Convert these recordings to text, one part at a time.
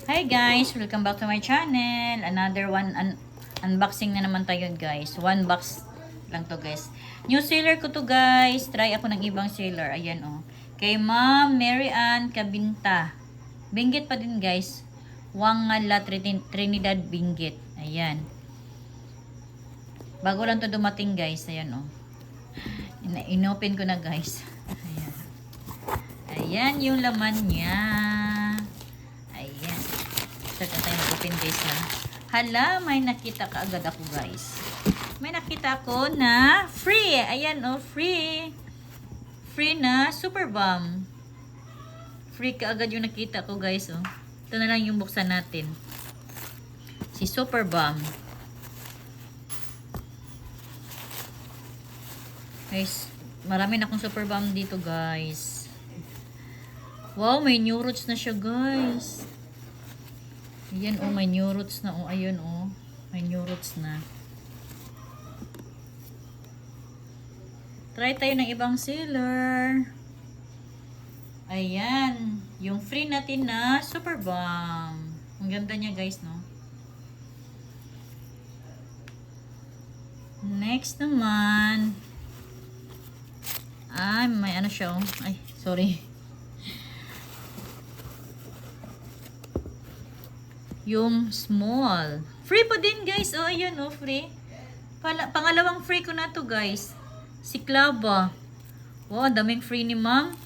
Hi guys! Welcome back to my channel. Another one unboxing na naman tayo guys. One box lang to guys. New seller ko to guys. Try ako ng ibang seller. Ayan oh. Kay Ma'am Mary Ann Cabinta. Benguet pa din guys. Wangala Trinidad Benguet. Ayan. Bago lang to dumating guys. Ayan oh. Inopen ko na guys. Ayan. Ayan yung laman niya. Ayan. Saka tayo nag-open guys ha. Hala, may nakita ka agad ako guys. May nakita ko na free. Ayan oh, free. Free na super bomb. Free ka agad yung nakita ko guys oh. Ito na lang yung buksan natin. Si super bomb. Guys, marami na akong super bomb dito guys. Wow, may new roots na siya guys. Ayan oh, may new roots na oh. Ayun oh, may new roots na. Try tayo ng ibang seller. Ayan, yung free natin na super bomb. Ang ganda niya guys no. Next naman. Ay, may ano siya oh. Ay, sorry. Yung small. Free pa din guys. Oh, ayan oh, free. Pangalawang free ko na to guys. Si Klaba. Wow, daming free ni ma'am.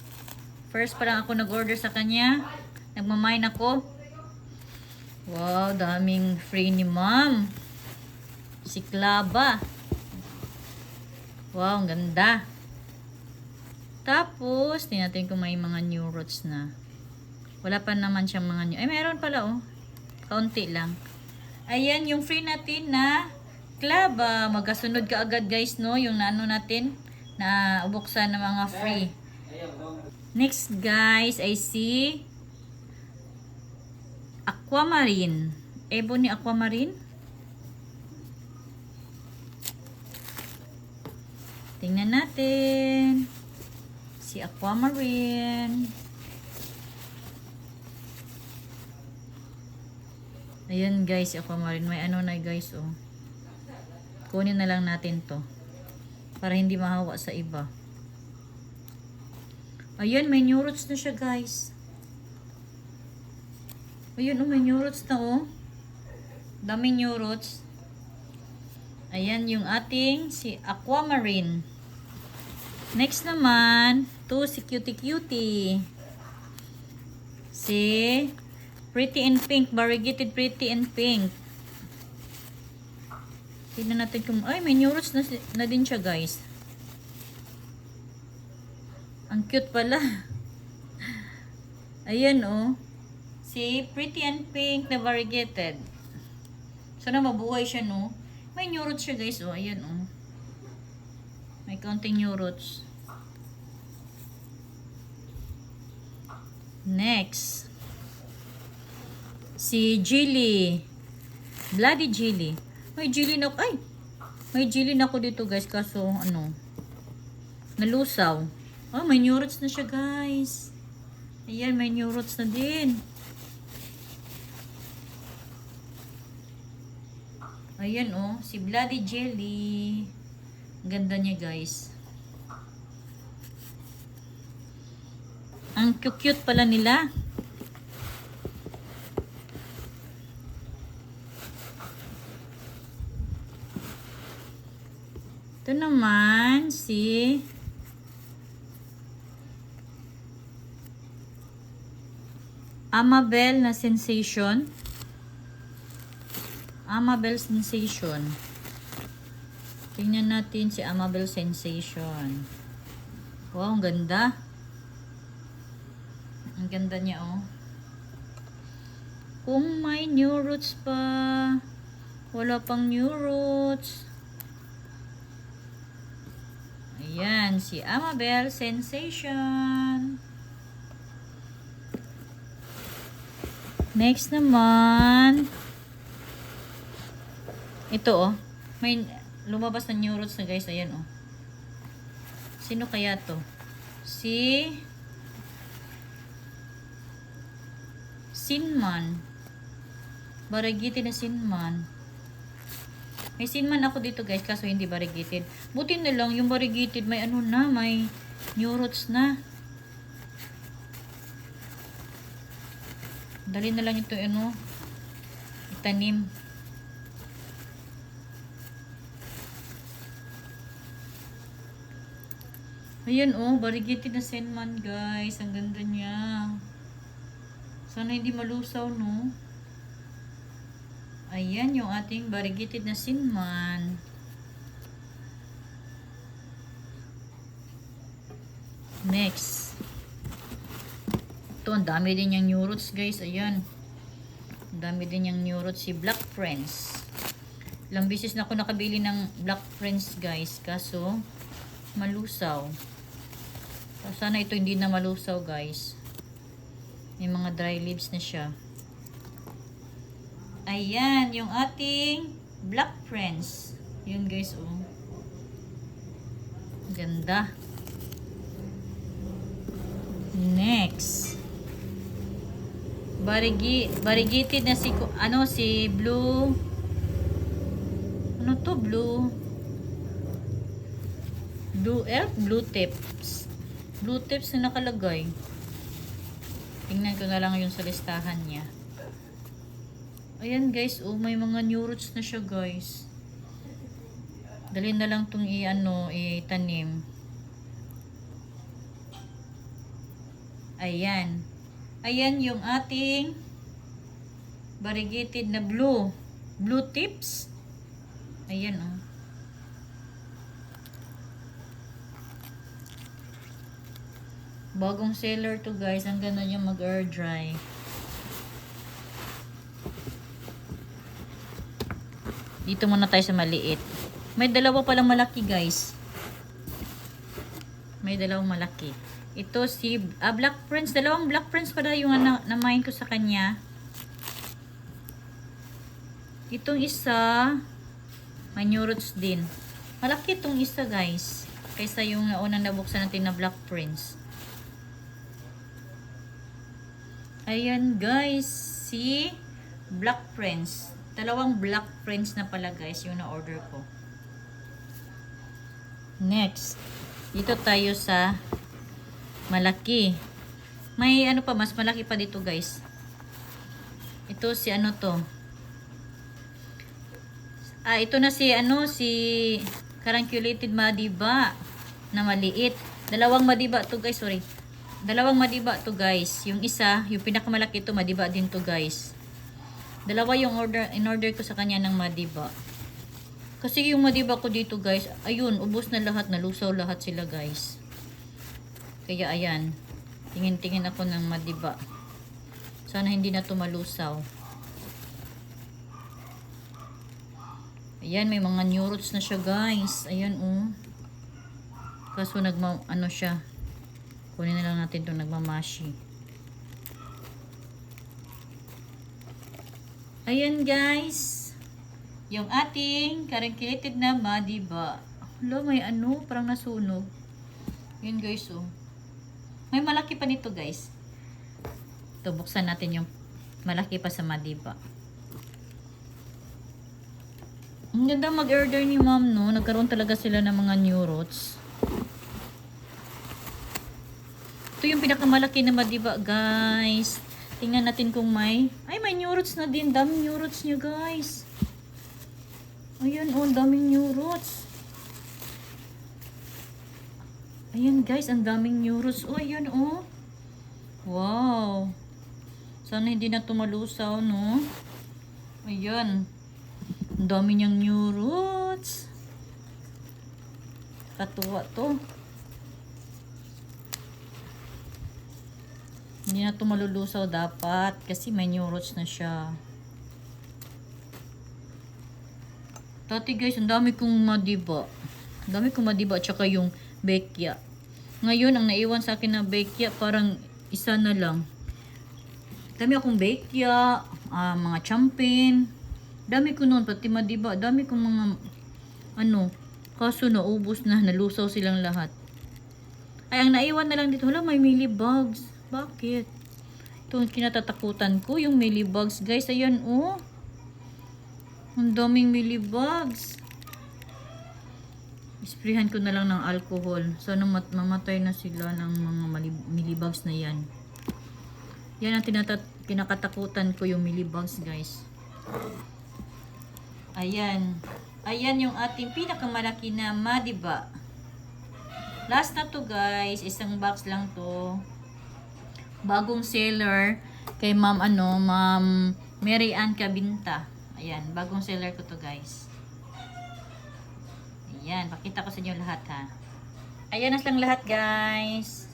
First pa lang ako nag-order sa kanya. Nagmamine ako. Wow, daming free ni ma'am. Si Klaba. Wow, ang ganda. Tapos, tingnan natin kung may mga new roots na. Wala pa naman siyang mga new. Ay, meron pala oh. Kaunti lang. Ayan, yung free natin na Klaba. Magkasunod ka agad guys, no? Yung naano natin na ubuksan ng mga free. Next guys, I see Aquamarine. Ebony Aquamarine. Tingnan natin. Si Aquamarine. Ayan guys, Aquamarine. May ano na guys oh. Kunin na lang natin to. Para hindi mahawa sa iba. Ayan, may new roots na siya guys. Ayan oh, may new roots na oh. Daming new roots. Ayan yung ating si Aquamarine. Next naman, to si Cutie Cutie. Si Pretty in Pink, variegated Pretty in Pink. Tignan natin kung, ay may new roots na din siya guys. Ang cute pala. Ayan oh. Si Pretty and Pink na variegated. Sana mabuhay siya no. May new roots siya guys oh. Ayan oh. May counting new roots. Next. Si Jilly. Bloody Jilly. May Jilly na ay. May Jilly na ako dito guys kaso ano. Nalusaw. Oh, may new roots na siya guys. Ayan, may new roots na din. Ayan oh, si Bloody Jelly. Ganda niya guys. Ang cute pala nila. Ito naman si Amabel na Sensation. Amabel Sensation. Tingnan natin si Amabel Sensation. Wow, ang ganda. Ang ganda niya oh. Kung may new roots pa. Wala pang new roots. Ayan, si Amabel Sensation. Next naman, ito oh. May lumabas na new roots na guys. Ayan oh. Sino kaya to? Si Sinman. Variegated na cinnamon. May cinnamon ako dito guys, kaso hindi variegated. Buti na lang yung variegated may ano na, may new roots na. Dali na lang ito ano, itanim. Ayan oh, variegated na cinnamon guys. Ang ganda niya. Sana hindi malusaw no. Ayan yung ating variegated na cinnamon. Next. Ito, ang dami din yung new roots guys. Ayan. Ang dami din yung new roots si Black Prince. Ilang beses na ako nakabili ng Black Prince guys. Kaso, malusaw. Sana ito hindi na malusaw guys. May mga dry leaves na siya. Ayan, yung ating Black Prince. Yun guys, oh. Ganda. Next. Variegated na si, si blue. Ano to, blue? Blue tips. Blue tips na nakalagay. Tingnan ko na lang yung sa listahan niya. Ayan guys, oh, may mga new roots na siya guys. Dali na lang itong itanim. Ayan. Ayan yung ating variegated na blue. Blue tips. Ayan oh. Bagong seller to guys. Ang ganda niya mag-air dry. Dito muna tayo sa maliit. May dalawa palang malaki guys. May dalawang malaki. Ito si Black Prince. Dalawang Black Prince pala yung na-mine ko sa kanya. Itong isa may new roots din. Malaki itong isa guys. Kaysa yung unang nabuksan natin na Black Prince. Ayan guys, si Black Prince. Dalawang Black Prince na pala guys yung na-order ko. Next, dito tayo sa malaki. May ano pa, mas malaki pa dito guys. Ito si ano to. Ito na si si Carunculated Madiba na maliit. Dalawang Madiba to guys, sorry. Dalawang Madiba to guys. Yung isa, yung pinakamalaki to, Madiba din to guys. Dalawa yung in-order ko sa kanya ng Madiba. Kasi yung Madiba ko dito guys, ayun, ubos na lahat, nalusaw lahat sila guys. Kaya ayan, tingin-tingin ako ng Madiba. Sana hindi na to malusaw. Ayan, may mga new roots na siya guys. Ayan oh. Kaso ano siya. Kunin na lang natin itong nagmamashi. Ayan guys. Yung ating carunculated na Madiba. Hala, may parang nasunog. Ayan guys oh. May malaki pa nito guys. Ito, buksan natin yung malaki pa sa Madiba. Ang ganda mag-order ni ma'am no. Nagkaroon talaga sila ng mga new roots. Ito yung pinakamalaki na Madiba guys. Tingnan natin kung may new roots na din. Daming new roots niya guys. Ayan oh, daming new roots. Ayan guys, ang daming new roots. Oh, ayan oh. Wow. Sana hindi na tumalusaw no. Ayan. Ang dami niyang new roots. Katuwa to. Hindi na ito malulusaw dapat kasi may new roots na siya. Dati guys, ang dami kong Madiba. Ang dami kong Madiba at saka yung Bekya. Ngayon, ang naiwan sa akin na Bekya, parang isa na lang. Dami akong Bekya, mga Champin. Dami ko noon, pati Madiba. Dami kong mga, kaso naubos na, nalusaw silang lahat. Ay, ang naiwan na lang dito, hala, may mealybugs. Bakit? Ito ang kinatatakutan ko, yung mealybugs. Guys, ayan, oh. Ang daming millibugs. Isprihan ko na lang ng alcohol. Sana mamatay na sila ng mga millibugs na yan. Yan ang kinakatakutan ko, yung millibugs, guys. Ayan. Ayan yung ating pinakamalaki na madiba. Last na to, guys. Isang box lang to. Bagong seller kay Ma'am Mary Ann Cabinta. Ayan, bagong seller ko to, guys. Ayan, pakita ko sa inyo lahat, ha. Ayan na lang lahat, guys.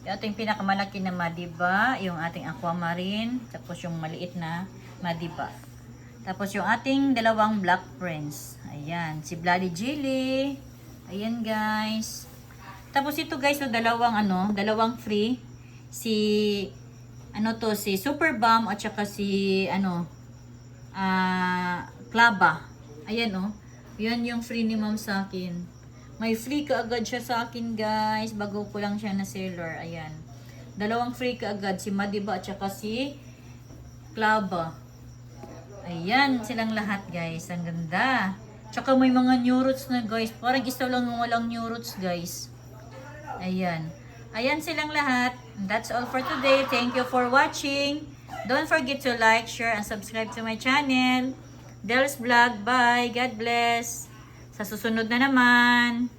Yung ating pinakamalaki na madiba, yung ating aquamarine, tapos yung maliit na madiba. Tapos yung ating dalawang black prince. Ayan, si Bloody Jilly. Ayan, guys. Tapos ito, guys, yung dalawang free. Si Super Bomb at saka si Klaba. Ayan, oh. Yan yung free ni Ma'am sa akin. May free kaagad siya sa akin, guys. Bago ko lang siya na seller. Ayan. Dalawang free kaagad. Si Madiba at saka si Klaba. Ayan, silang lahat, guys. Ang ganda. Tsaka may mga new roots na, guys. Parang isa lang yung walang new roots, guys. Ayan. Ayan silang lahat. That's all for today. Thank you for watching. Don't forget to like, share, and subscribe to my channel. Del's Vlog. Bye. God bless. Sa susunod na naman.